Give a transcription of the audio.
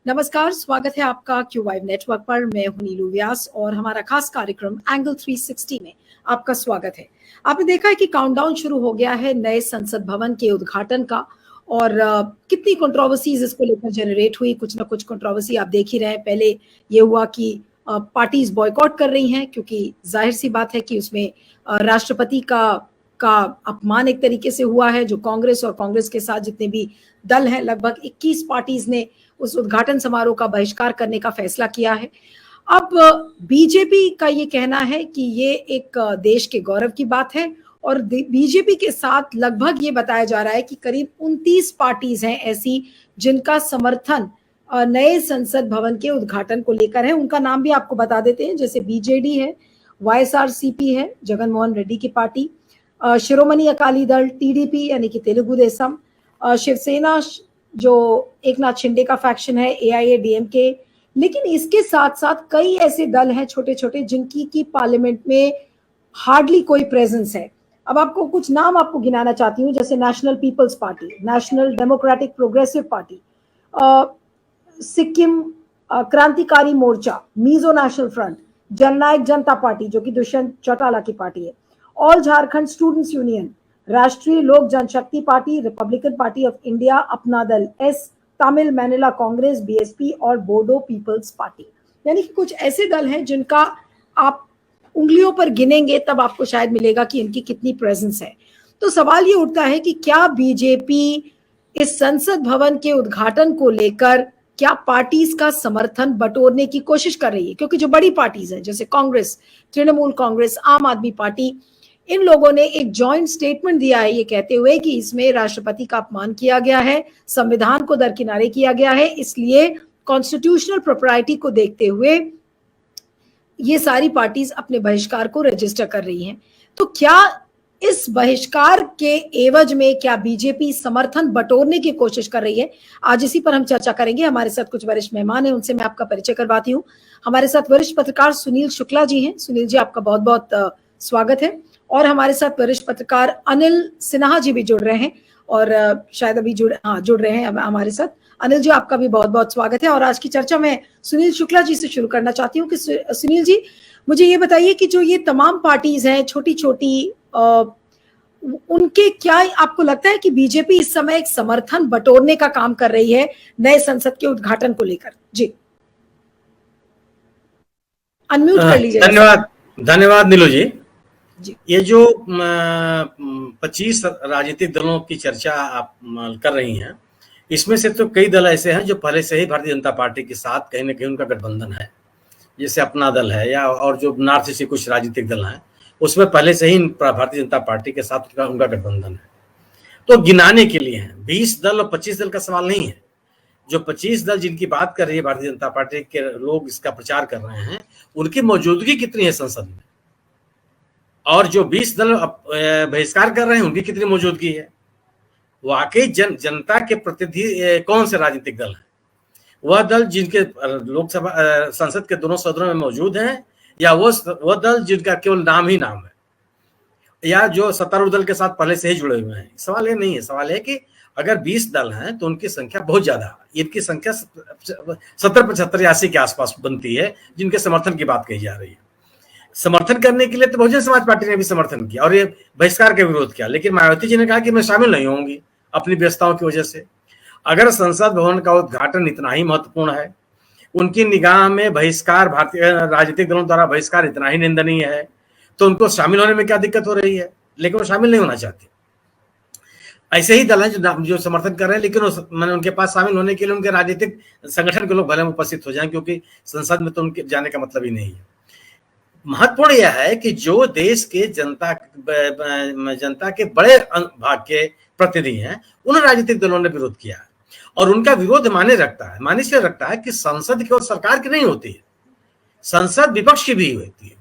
नमस्कार, स्वागत है आपका क्यू वाइव नेटवर्क पर। मैं हूं नीलू व्यास और हमारा खास कार्यक्रम एंगल 360 में आपका स्वागत है। आपने देखा है कि काउंटडाउन शुरू हो गया है नए संसद भवन के उद्घाटन का और कितनी कंट्रोवर्सीज इसको लेकर जनरेट हुई। कुछ ना कुछ कंट्रोवर्सी आप देख ही रहे हैं। पहले ये हुआ कि पार्टीज बॉयकॉट कर रही हैं क्योंकि जाहिर सी बात है कि उसमें राष्ट्रपति का अपमान एक तरीके से हुआ है। जो कांग्रेस और कांग्रेस के साथ जितने भी दल हैं, लगभग 21 पार्टीज ने उस उद्घाटन समारोह का बहिष्कार करने का फैसला किया है। अब बीजेपी का ये कहना है कि ये एक देश के गौरव की बात है और बीजेपी के साथ लगभग ये बताया जा रहा है कि करीब 29 पार्टीज हैं ऐसी जिनका समर्थन नए संसद भवन के उद्घाटन को लेकर है। उनका नाम भी आपको बता देते हैं, जैसे बीजेडी है, वाईएसआरसीपी है, जगनमोहन रेड्डी की पार्टी, शिरोमणि अकाली दल, टीडीपी यानी कि तेलुगु देशम, शिवसेना जो एकनाथ शिंदे का फैक्शन है, एआईएडीएमके। लेकिन इसके साथ साथ कई ऐसे दल हैं छोटे छोटे जिनकी की पार्लियामेंट में हार्डली कोई प्रेजेंस है। अब आपको कुछ नाम आपको गिनाना चाहती हूँ, जैसे national people's party, national democratic progressive party, Sikkim Krantikari Morcha, Mizo national front, Jannayak Janta party जो कि दुष्यंत चौटाला की पार्टी है, all Jharkhand students union, Rashtriya Lok Janshakti party, Republican party of India, Apna Dal S, Tamil Maanila Congress, BSP और बोडो पीपल्स पार्टी। यानी कि कुछ ऐसे दल हैं जिनका आप उंगलियों पर गिनेंगे तब आपको शायद मिलेगा कि इनकी कितनी प्रेजेंस है। तो सवाल ये उठता है कि क्या बीजेपी इस संसद भवन के उद्घाटन को लेकर क्या पार्टीज का समर्थन बटोरने की कोशिश कर रही है? क्योंकि जो बड़ी पार्टीज हैं जैसे कांग्रेस, तृणमूल कांग्रेस, आम आदमी पार्टी, इन लोगों ने एक जॉइंट स्टेटमेंट दिया है ये कहते हुए कि इसमें राष्ट्रपति का अपमान किया गया है, संविधान को दरकिनारे किया गया है, इसलिए कॉन्स्टिट्यूशनल प्रोप्राइटी को देखते हुए ये सारी पार्टीज अपने बहिष्कार को रजिस्टर कर रही हैं। तो क्या इस बहिष्कार के एवज में क्या बीजेपी समर्थन बटोरने की कोशिश कर रही है? आज इसी पर हम चर्चा करेंगे। हमारे साथ कुछ वरिष्ठ मेहमान हैं, उनसे मैं आपका परिचय करवाती हूँ। हमारे साथ वरिष्ठ पत्रकार सुनील शुक्ला जी हैं। सुनील जी, आपका बहुत बहुत स्वागत है। और हमारे साथ वरिष्ठ पत्रकार अनिल सिन्हा जी भी जुड़ रहे हैं और शायद अभी जुड़ रहे हैं हमारे साथ। अनिल जी, आपका भी बहुत बहुत स्वागत है। और आज की चर्चा मैं सुनील शुक्ला जी से शुरू करना चाहती हूँ कि सुनील जी, मुझे ये बताइए कि जो ये तमाम पार्टीज हैं छोटी छोटी, उनके क्या आपको लगता है कि बीजेपी इस समय एक समर्थन बटोरने का काम कर रही है नए संसद के उद्घाटन को लेकर? जी, अनम्यूट कर लीजिए। धन्यवाद नीलू जी। ये जो 25 राजनीतिक दलों की चर्चा आप कर रही हैं, इसमें से तो कई दल ऐसे हैं जो पहले से ही भारतीय जनता पार्टी के साथ कहीं ना कहीं उनका गठबंधन है, जैसे अपना दल है या और जो नॉर्थ ईस्ट के कुछ राजनीतिक दल हैं उसमें पहले से ही भारतीय जनता पार्टी के साथ उनका गठबंधन है। तो गिनाने के लिए हैं 20 दल और 25 दल का सवाल नहीं है। जो 25 दल जिनकी बात कर रही है भारतीय जनता पार्टी के लोग, इसका प्रचार कर रहे हैं, उनकी मौजूदगी कितनी है संसद में, और जो 20 दल बहिष्कार कर रहे हैं उनकी कितनी मौजूदगी है। वाकई जनता के प्रतिनिधि कौन से राजनीतिक दल हैं? वह दल जिनके लोकसभा संसद के दोनों सदनों में मौजूद हैं, या वो दल जिनका केवल नाम ही नाम है, या जो सत्तारूढ़ दल के साथ पहले से ही जुड़े हुए हैं? सवाल ये नहीं है। सवाल है कि अगर 20 दल हैं तो उनकी संख्या बहुत ज्यादा है। इनकी संख्या 70, 75, 80 के आसपास बनती है जिनके समर्थन की बात कही जा रही है। समर्थन करने के लिए तो बहुजन समाज पार्टी ने भी समर्थन किया और ये बहिष्कार का विरोध किया, लेकिन मायावती जी ने कहा कि मैं शामिल नहीं होंगी अपनी व्यस्तताओं की वजह से। अगर संसद भवन का उद्घाटन इतना ही महत्वपूर्ण है, उनकी निगाह में बहिष्कार, भारतीय राजनीतिक दलों द्वारा बहिष्कार इतना ही निंदनीय है, तो उनको शामिल होने में क्या दिक्कत हो रही है? लेकिन वो शामिल नहीं होना चाहते। ऐसे ही दल हैं जो समर्थन कर रहे हैं, लेकिन मैंने उनके पास शामिल होने के लिए उनके राजनीतिक संगठन के लोग भले उपस्थित हो जाएं, क्योंकि संसद में तो उनके जाने का मतलब ही नहीं है। महत्वपूर्ण यह है कि जो देश के जनता के बड़े भाग के प्रतिनिधि हैं, उन राजनीतिक दलों ने विरोध किया है और उनका विरोध माने इसलिए रखता है कि संसद केवल सरकार की नहीं होती है, संसद विपक्ष की भी होती है।